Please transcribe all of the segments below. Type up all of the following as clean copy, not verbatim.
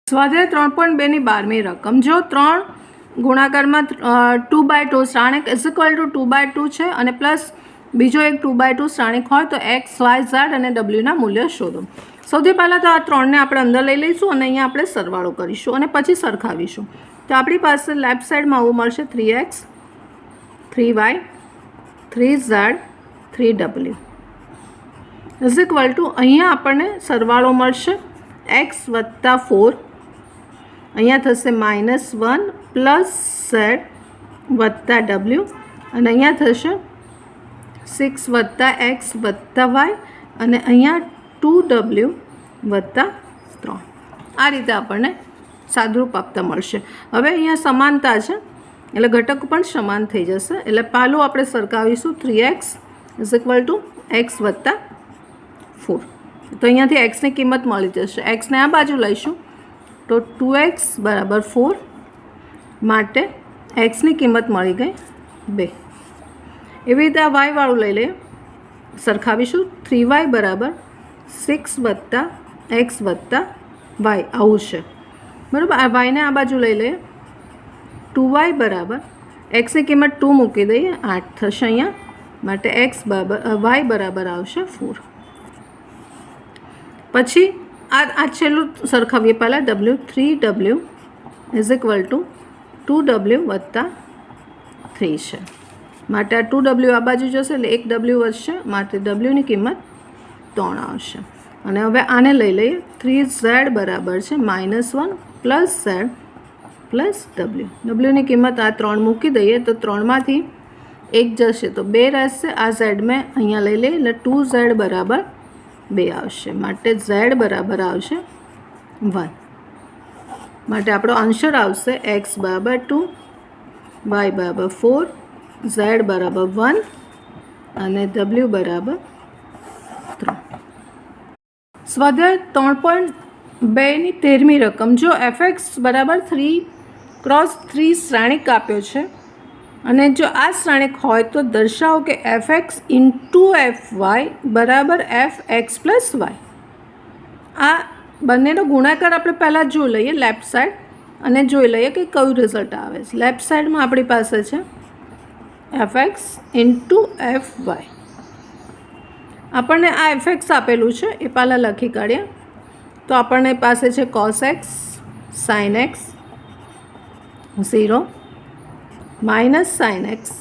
સ્વાધ્યાય 3.2 12મી રકમ જો 3 ગુણાકારમાં 2/2 શ્રાણિક ઇઝ ઇક્વલ ટુ 2/2 છે અને પ્લસ બીજો એક 2/2 શ્રાણિક હોય તો એક્સ વાય ઝેડ અને ડબલ્યુના મૂલ્ય શોધો. સૌથી પહેલાં તો આ 3ને આપણે અંદર લઈ લઈશું અને અહીંયા આપણે સરવાળો કરીશું અને પછી સરખાવીશું. તો આપણી પાસે લેફ્ટ સાઈડમાં આવું મળશે 3x 3y 3z 3w is equal to અહીંયા આપણને સરવાળો મળશે x વત્તા 4 અહીંયા થશે -1 પ્લસ z વત્તા w અને અહીંયા થશે 6 વત્તા x વત્તા y અને અહીંયા 2w વત્તા 3. આ રીતે આપણને સાદુરૂપ આપતા મળશે. હવે અહીંયા સમાનતા છે એટલે ઘટક પણ સમાન થઈ જશે. એટલે પહેલું આપણે સરખાવીશું 3x is equal to x વત્તા 4. તો અહીંયાથી એક્સની કિંમત મળી જશે. એક્સને આ બાજુ લઈશું તો 2x બરાબર 4 માટે એક્સની કિંમત મળી ગઈ 2. એવી રીતે આ વાયવાળું લઈ લઈએ, સરખાવીશું 3y બરાબર 6 વત્તા એક્સ વત્તા વાય આવું છે બરાબર. આ વાયને આ બાજુ લઈ લઈએ 2y બરાબર એક્સની કિંમત 2 મૂકી દઈએ 8 થશે અહીંયા માટે એક્સ બરાબર વાય બરાબર આવશે 4. પછી આ છેલ્લું સરખાવીએ પહેલાં w 3w is equal to 2w વત્તા 3 છે માટે આ 2w આ બાજુ જશે એટલે 1w વધશે માટે wની કિંમત 3 આવશે. અને હવે આને લઈ લઈએ 3z બરાબર છે -1 પ્લસ z પ્લસ wની કિંમત આ 3 મૂકી દઈએ તો 3માંથી 1 જશે તો 2 રહેશે. આ z મેં અહીંયા લઈ લઈએ એટલે 2z બરાબર 2 આવશે માટે z બરાબર આવશે 1 માટે આપણો આન્સર આવશે x બરાબર 2 y બરાબર 4 z બરાબર 1 અને w બરાબર 3. સ્વાધ્યાય 3.2ની 13મી રકમ જો fx બરાબર 3x3 શ્રેણિક આપ્યો છે અને જો આ શ્રેણિક હોય તો દર્શાવો કે fx ઇન્ટુ fy બરાબર fx પ્લસ વાય. આ બંનેનો ગુણાકાર આપણે પહેલાં જોઈ લઈએ લેફ્ટ સાઈડ અને જોઈ લઈએ કે કયું રિઝલ્ટ આવે છે. લેફ્ટ સાઈડમાં આપણી પાસે છે fx ઇન્ટુ fy. આપણને આ fx આપેલું છે એ પહેલાં લખી કાઢીએ તો આપણને પાસે છે cos x sin x 0 minus sine x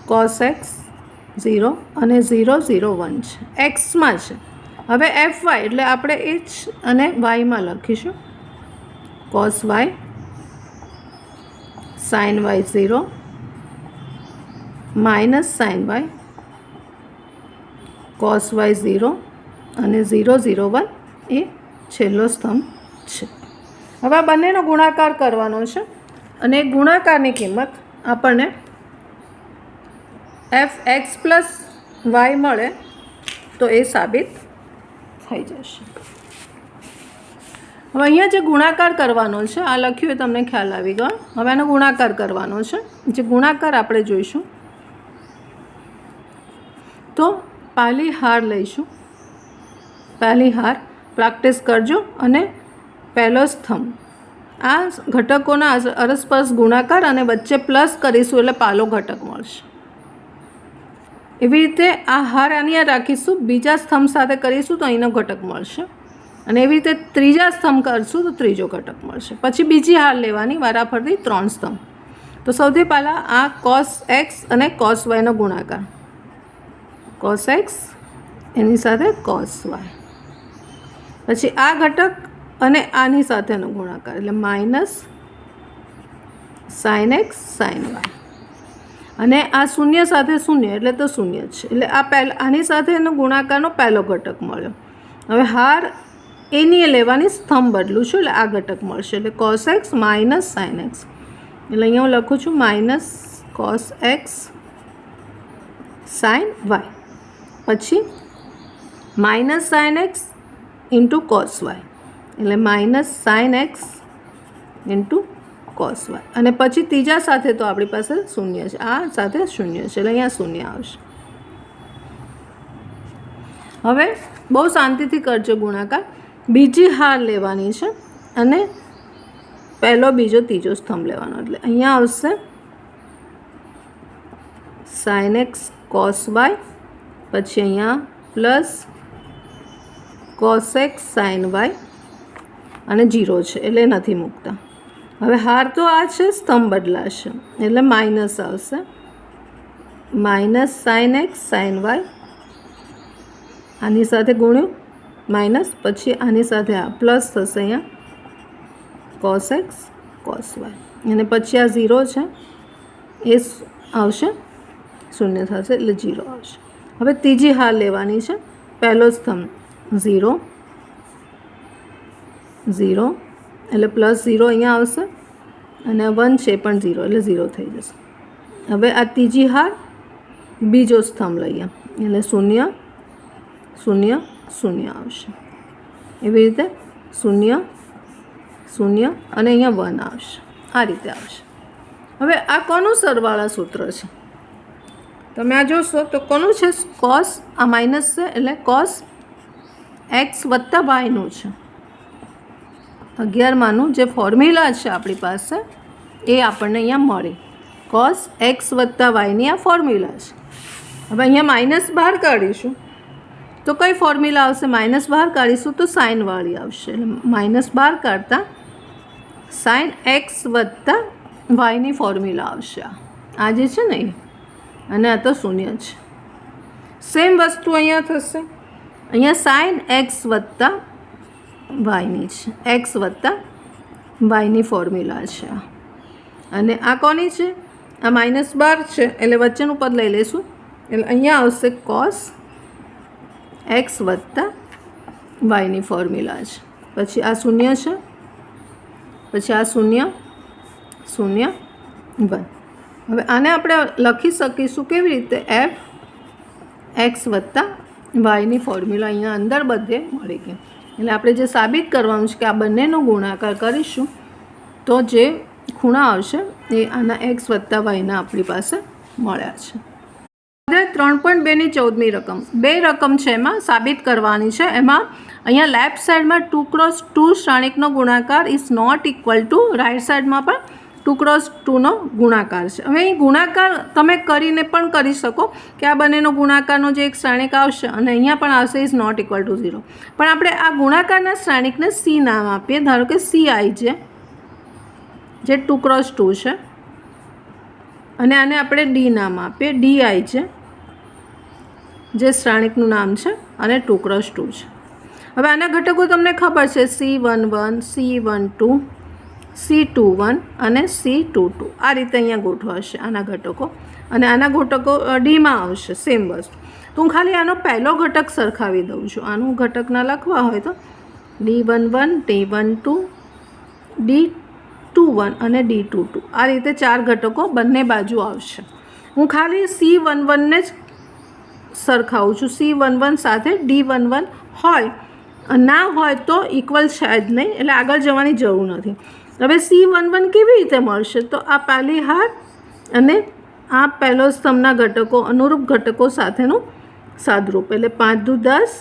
cos x 0 અને 0 0 1 છે એક્સમાં છે. હવે એફ વાય એટલે આપણે એ જ અને વાયમાં લખીશું cos y sine y 0 minus sine y cos y 0 અને 0 0 1 એ છેલ્લો સ્તંભ છે. હવે આ બંનેનો ગુણાકાર કરવાનો છે અને ગુણાકારની કિંમત આપણને fx પ્લસ વાય મળે તો એ સાબિત થઈ જશે. હવે અહીંયા જે ગુણાકાર કરવાનો છે આ લખ્યું એ તમને ખ્યાલ આવી ગયો. હવે આનો ગુણાકાર કરવાનો છે. જે ગુણાકાર આપણે જોઈશું તો પહેલી હાર લઈશું. પહેલી હાર પ્રેક્ટિસ કરજો અને પહેલો સ્તંભ આ ઘટકોના અરસપરસ ગુણાકાર અને વચ્ચે પ્લસ કરીશું એટલે પાલો ઘટક મળશે. એવી રીતે આ હાર આની રાખીશું, બીજા સ્તંભ સાથે કરીશું તો અહીંનો ઘટક મળશે અને એવી રીતે ત્રીજા સ્તંભ કરશું તો ત્રીજો ઘટક મળશે. પછી બીજી હાર લેવાની વારાફરતી 3 સ્તંભ. તો સૌથી પહેલાં આ કોસ એક્સ અને કોસ વાયનો ગુણાકાર કોસ એક્સ એની સાથે કોસ વાય. પછી આ ઘટક અને આની સાથેનો ગુણાકાર એટલે minus sine x sine y અને આ શૂન્ય સાથે શૂન્ય એટલે તો શૂન્ય છે એટલે આ આની સાથેનો ગુણાકારનો પહેલો ઘટક મળ્યો. હવે હાર એની લેવાની સ્તંભ બદલું છું એટલે આ ઘટક મળશે એટલે cos x minus sine x એટલે અહીંયા હું લખું છું minus cos x sine y. પછી minus sine x into cos y એટલે minus sine x into cos y અને પછી ત્રીજા સાથે તો આપણી પાસે શૂન્ય છે, આ સાથે શૂન્ય છે એટલે અહીંયા શૂન્ય આવશે. હવે બહુ શાંતિથી કરજો ગુણાકાર. બીજી હાર લેવાની છે અને પહેલો બીજો ત્રીજો સ્તંભ લેવાનો. એટલે અહીંયા આવશે sin x cos y, પછી અહીંયા plus cos x sin y અને 0 છે એટલે નથી મૂકતા. હવે હાર તો આ છે, સ્તંભ બદલાશે એટલે માઇનસ આવશે, minus sin x sin y, આની સાથે ગુણ્યું માઇનસ, પછી આની સાથે આ પ્લસ થશે અહીંયા cos x cos y, અને પછી આ 0 છે એ આવશે, શૂન્ય થશે એટલે 0 આવશે. હવે ત્રીજી હાર લેવાની છે. પહેલો સ્તંભ 0 0 એટલે પ્લસ 0 અહીંયા આવશે, અને 1 છે પણ 0 એટલે 0 થઈ જશે. હવે આ ત્રીજી હાર બીજો સ્તંભ લઈએ એટલે 0 0 0 આવશે. એવી રીતે 0 0 અને અહીંયા 1 આવશે, આ રીતે આવશે. હવે આ કોનું સરવાળા સૂત્ર છે? તમે આ જોશો તો કોનું છે? કોસ, આ માઇનસ છે એટલે કોસ એક્સ વત્તા વાયનું છે. 11માનું જે ફોર્મ્યુલા છે આપણી પાસે એ આપણને અહીંયા મળે. કોસ એક્સ વત્તા વાયની આ ફોર્મ્યુલા છે. હવે અહીંયા માઇનસ બહાર કાઢીશું તો કઈ ફોર્મ્યુલા આવશે? માઇનસ બહાર કાઢીશું તો સાઇનવાળી આવશે. એટલે માઇનસ બહાર કાઢતા સાઇન એક્સ વત્તા વાયની ફોર્મ્યુલા આવશે. આ જે છે ને એ, અને આ તો 0 છે. સેમ વસ્તુ અહીંયા થશે. અહીંયા સાઇન એક્સ વત્તા વાયની છે, એક્સ વત્તા વાયની ફોર્મ્યુલા છે આ. અને આ કોની છે? આ -12 છે એટલે વચ્ચેનું પદ લઈ લઈશું. એટલે અહીંયા આવશે કોસ એક્સ વત્તા વાયની ફોર્મ્યુલા છે. પછી આ 0 છે, પછી આ 0 0 1. હવે આને આપણે લખી શકીશું કેવી રીતે? એફ એક્સ વત્તા વાયની ફોર્મ્યુલા અહીંયા અંદર બધે મળી ગઈ. એટલે આપણે જે સાબિત કરવાનું છે કે આ બંનેનો ગુણાકાર કરીશું તો જે ખૂણા આવશે એ આના એક્સ વત્તા વાયના આપણી પાસે મળ્યા છે. હવે 3.2ની 14મી રકમ, બે રકમ છે એમાં સાબિત કરવાની છે. એમાં અહીંયા લેફ્ટ સાઈડમાં 2x2 શ્રેણિકનો ગુણાકાર is not equal to right સાઈડમાં પણ 2x2નો ગુણાકાર છે. હવે અહીં ગુણાકાર તમે કરીને પણ કરી શકો કે આ બંનેનો ગુણાકારનો જે એક શ્રેણિક આવશે અને અહીંયા પણ આવશે ઇઝ નોટ ઇક્વલ ટુ 0. પણ આપણે આ ગુણાકારના શ્રેણિકને સી નામ આપીએ. ધારો કે CI જે 2x2 છે, અને આને આપણે D નામ આપીએ. DI જે શ્રેણિકનું નામ છે અને 2x2 છે. હવે આના ઘટકો તમને ખબર છે, C11 C12 C21 અને C22. આ રીતે અહીંયા ગોઠવાશે આના ઘટકો, અને આના ઘટકો ડીમાં આવશે સેમ વસ્તુ. તો હું ખાલી આનો પહેલો ઘટક સરખાવી દઉં છું. આનું ઘટકના લખવા હોય તો D11 D12 D21 અને D22. આ રીતે 4 ઘટકો બંને બાજુ આવશે. હું ખાલી C11ને જ સરખાવું છું. C11 સાથે D11 હોય, ના હોય તો ઇક્વલ છે જ નહીં, એટલે આગળ જવાની જરૂર નથી. હવે C11 કેવી રીતે મળશે? તો આ પહેલી હાર અને આ પહેલો સ્તંભના ઘટકો અનુરૂપ ઘટકો સાથેનું સાદરૂપ. એટલે 5 દુ 10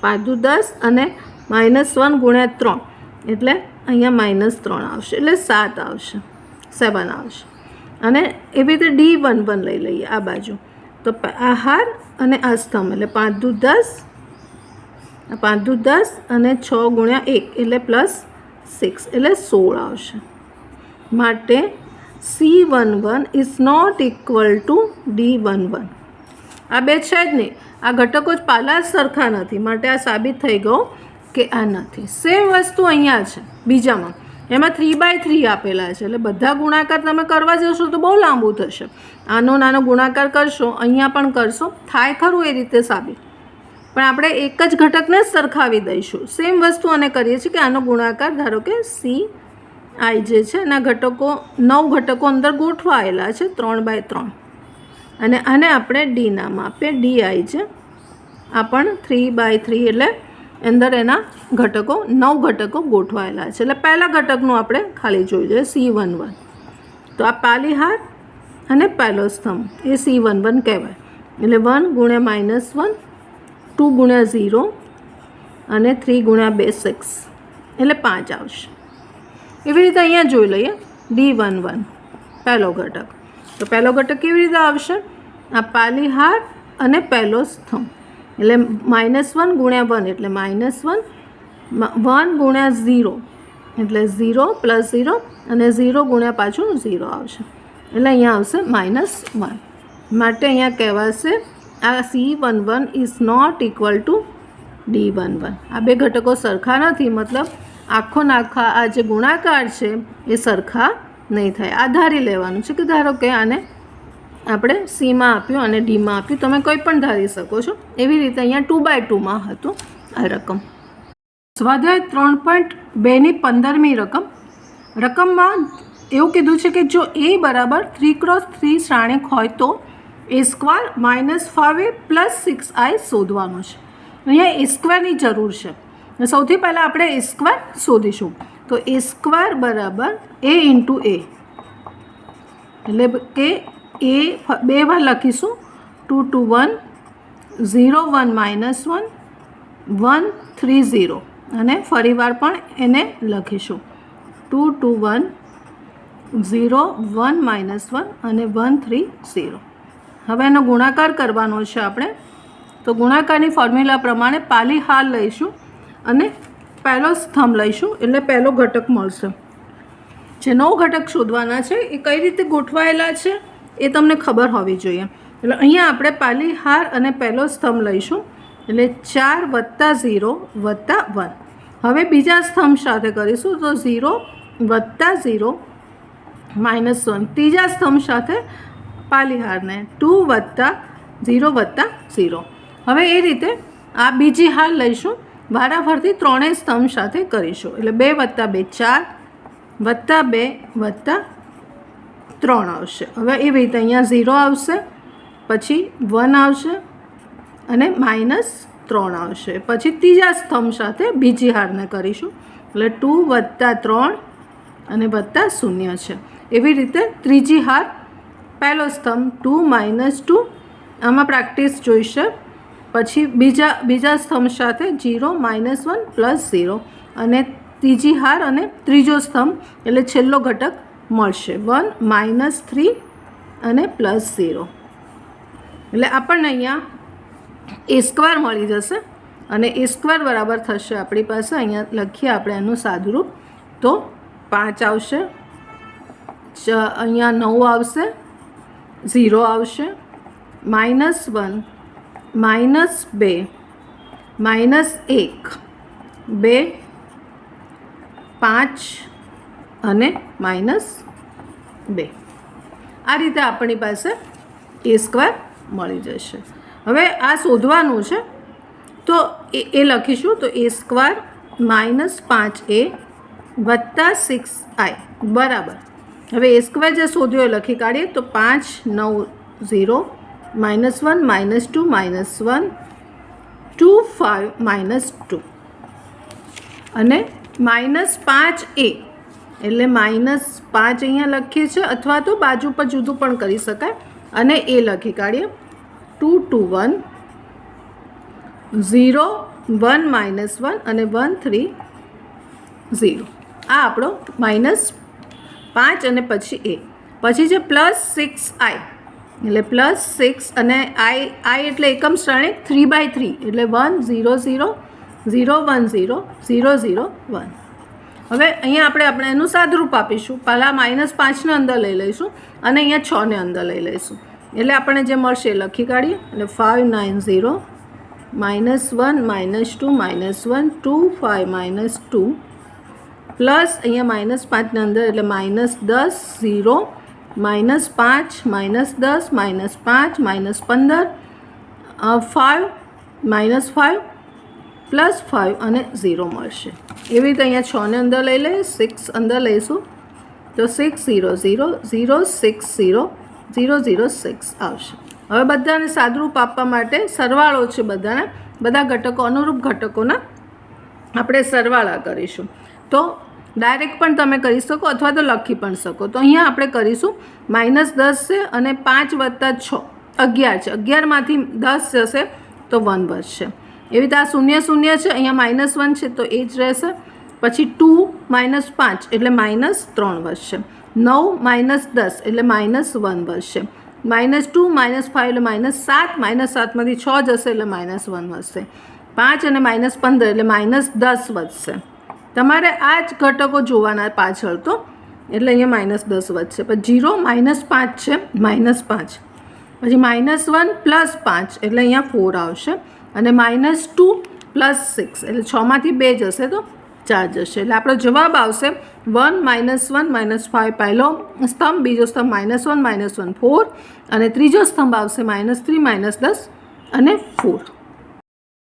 5 દુ 10 અને -1 ગુણ્યા 3 એટલે અહીંયા -3 આવશે, એટલે 7 આવશે, 7 આવશે. અને એવી રીતે D11 લઈ લઈએ આ બાજુ. તો આ હાર અને આ સ્તંભ એટલે 5 દુ 10 5 દુ 10 અને 6 ગુણ્યા 1 એટલે +6 એટલે 16 આવશે. માટે C11 is not equal two D11. આ બે છે જ નહીં, આ ઘટકો જ પહેલાં જ સરખા નથી, માટે આ સાબિત થઈ ગયો કે આ નથી. સેમ વસ્તુ અહીંયા છે બીજામાં, એમાં 3/3 આપેલા છે. એટલે બધા ગુણાકાર તમે કરવા જશો તો બહુ લાંબુ થશે. આનો નાનો ગુણાકાર કરશો, અહીંયા પણ કરશો, થાય ખરું એ રીતે સાબિત. પણ આપણે એક જ ઘટકને જ સરખાવી દઈશું. સેમ વસ્તુ આને કરીએ છીએ કે આનો ગુણાકાર ધારો કે CI જે છે એના ઘટકો 9 ઘટકો અંદર ગોઠવાયેલા છે 3/3, અને આને આપણે D નામ આપીએ. DI છે આ પણ 3/3 એટલે અંદર એના ઘટકો 9 ઘટકો ગોઠવાયેલા છે. એટલે પહેલા ઘટકનું આપણે ખાલી જોઈ લઈએ C11. તો આ પહેલી હાર અને પહેલો સ્તંભ એ C11 કહેવાય. એટલે 1 ગુણ્યા -1 2 ગુણ્યા 0 અને 3 ગુણ્યા 2 6 એટલે 5 આવશે. એવી રીતે અહીંયા જોઈ લઈએ D11 પહેલો ઘટક. તો પહેલો ઘટક કેવી રીતે આવશે? આ પાલીહાર અને પહેલો સ્તંભ એટલે -1 ગુણ્યા 1 એટલે -1, 1 ગુણ્યા 0 એટલે 0 + 0 અને 0 ગુણ્યા પાછું 0 આવશે એટલે અહીંયા આવશે -1. માટે અહીંયા કહેવાશે આ C11 is not equal two D11. આ બે ઘટકો સરખા નથી, મતલબ આખો નાખા આ જે ગુણાકાર છે એ સરખા નહીં થાય. આ ધારી લેવાનું છે કે ધારો કે આને આપણે Cમાં આપ્યું અને Dમાં આપ્યું, તમે કોઈ પણ ધારી શકો છો. એવી રીતે અહીંયા 2/2માં હતું આ રકમ. સ્વાધ્યાય 3.2ની 15મી રકમમાં એવું કીધું છે કે જો A બરાબર 3x3 શ્રેણિક હોય તો A² - 5A + 6I શોધવાનું છે. અહીંયા A² જરૂર છે. સૌથી પહેલાં આપણે A² શોધીશું. તો A² બરાબર A × A એટલે કે A બે વાર લખીશું 2 2 1 0 1 -1 1 3 0 અને ફરીવાર પણ એને લખીશું 2 2 1 0 1 -1 અને 1 3 0. હવે એનો ગુણાકાર કરવાનો છે આપણે. તો ગુણાકારની ફોર્મ્યુલા પ્રમાણે પાલીહાર લઈશું અને પહેલો સ્તંભ લઈશું એટલે પહેલો ઘટક મળશે. જે 9 ઘટક શોધવાના છે એ કઈ રીતે ગોઠવાયેલા છે એ તમને ખબર હોવી જોઈએ. એટલે અહીંયા આપણે પાલીહાર અને પહેલો સ્તંભ લઈશું એટલે 4 + 0 + 1. હવે બીજા સ્તંભ સાથે કરીશું તો 0 + 0 -1. ત્રીજા સ્તંભ સાથે પાલીહારને 2 + 0 + 0. હવે એ રીતે આ બીજી હાર લઈશું, વારાફરતી ત્રણેય સ્તંભ સાથે કરીશું એટલે 2 + 2 4 + 2 + 3 આવશે. હવે એવી રીતે અહીંયા 0 આવશે, પછી 1 આવશે અને -3 આવશે. પછી ત્રીજા સ્તંભ સાથે બીજી હારને કરીશું એટલે 2 + 3 અને +0 છે. એવી રીતે ત્રીજી હાર પહેલો સ્તંભ 2 - 2 આમાં પ્રેક્ટિસ જોઈશે. પછી બીજા સ્તંભ સાથે 0 -1 + 0 અને ત્રીજી હાર અને ત્રીજો સ્તંભ એટલે છેલ્લો ઘટક મળશે 1 -3 અને +0 એટલે આપણને અહીંયા A² મળી જશે. અને A² બરાબર થશે આપણી પાસે, અહીંયા લખીએ આપણે એનું સાદુરૂપ તો 5 આવશે, અહીંયા 9 આવશે, 0 આવશે, -1 -2 -1 2 5 અને -2. આ રીતે આપણી પાસે A² મળી જશે. હવે આ શોધવાનું છે તો એ લખીશું તો A² - 5A + 6I બરાબર. હવે A² જે શોધ્યો એ લખી કાઢીએ તો 5 9 0 -1 -2 -1 2 5 -2 અને -5A એટલે -5 અહીંયા લખીએ છીએ અથવા તો બાજુ પર જુદું પણ કરી શકાય અને એ લખી કાઢીએ 2 2 1 0 1 -1 અને 1 3 0. આ આપણો -5 અને પછી A. પછી જે +6I એટલે +6 અને I એટલે એકમ શ્રેણિક 3/3 એટલે 1 0 0 0 1 0 0 0 1. હવે અહીંયા આપણે એનું સાદુરૂપ આપીશું. પહેલાં -5ને અંદર લઈ લઈશું અને અહીંયા 6ને અંદર લઈ લઈશું એટલે આપણને જે મળશે એ લખી કાઢીએ એટલે 5 9 0 -1 -2 -1 2 5 -2 પ્લસ અહીંયા -5ને અંદર એટલે -10 0 -5 -10 -5 -15 5 -5 +5 અને 0 મળશે. એવી રીતે અહીંયા 6ને અંદર લઈ લઈએ, 6 અંદર લઈશું તો 6 0 0 0 6 0 0 0 6 આવશે. હવે બધાને સાદુરૂપ આપવા માટે સરવાળો છે બધા ઘટકો અનુરૂપ ઘટકોના આપણે સરવાળા કરીશું. તો ડાયરેક્ટ પણ તમે કરી શકો અથવા તો લખી પણ શકો. તો અહીંયા આપણે કરીશું -10 છે અને 5 + 6 11 છે. 11માંથી 10 જશે તો 1 વધશે. એવી રીતે આ 0 0 છે, અહીંયા -1 છે તો એ જ રહેશે. પછી 2 - 5 એટલે -3 વધશે. 9 - 10 એટલે -1 વધશે. -2 - 5 એટલે -7, -7માંથી 6 જશે એટલે -1 વધશે. 5 અને -15 એટલે -10 વધશે. તમારે આ જ ઘટકો જોવાના પાછળ તો, એટલે અહીંયા -10 વધશે. પછી 0 - 5 છે, -5. પછી -1 + 5 એટલે અહીંયા 4 આવશે. અને -2 + 6 એટલે 6માંથી 2 જશે તો 4 જશે. એટલે આપણો જવાબ આવશે 1 - 1 - 5 પહેલો સ્તંભ, બીજો સ્તંભ -1 - 1 4, અને ત્રીજો સ્તંભ આવશે -3 - 10 અને 4.